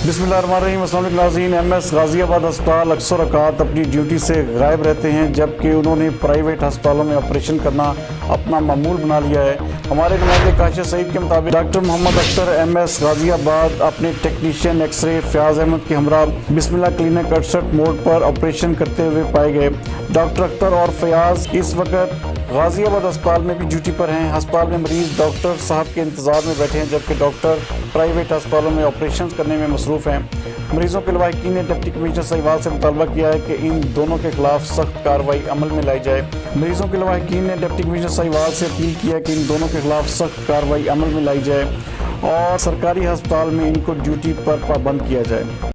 بسمillahirrahmanirrahim۔ السلام علیکم ناظرین۔ ایم ایس غازی آباد ہسپتال اکثر اوقات اپنی ڈیوٹی سے غائب رہتے ہیں، جبکہ انہوں نے پرائیویٹ ہسپتالوں میں آپریشن کرنا اپنا معمول بنا لیا ہے۔ ہمارے نمائندے کاشف سعید کے مطابق ڈاکٹر محمد اختر ایم ایس غازی آباد اپنے technician X ray Fayyaz Ahmad کے ہمراہ بسم اللہ کلینک 68 موڑ پر آپریشن کرتے ہوئے پائے گئے۔ ڈاکٹر اختر اور فیاض اس وقت غازی آباد ہسپتال میں بھی ڈیوٹی پر ہیں۔ ہسپتال میں مریض ڈاکٹر صاحب کے انتظار میں بیٹھے ہیں، جبکہ ڈاکٹر پرائیویٹ ہسپتالوں میں آپریشن کرنے میں مصروف ہیں۔ مریضوں کے لواحقین نے ڈپٹی کمشنر سہیوال سے مطالبہ کیا ہے کہ ان دونوں کے خلاف سخت کارروائی عمل میں لائی جائے۔ مریضوں کے لواحقین نے ڈپٹی کمشنر سہیوال سے اپیل کیا ہے کہ ان دونوں کے خلاف سخت کارروائی عمل میں لائی جائے اور سرکاری ہسپتال میں ان کو ڈیوٹی پر پابند کیا جائے۔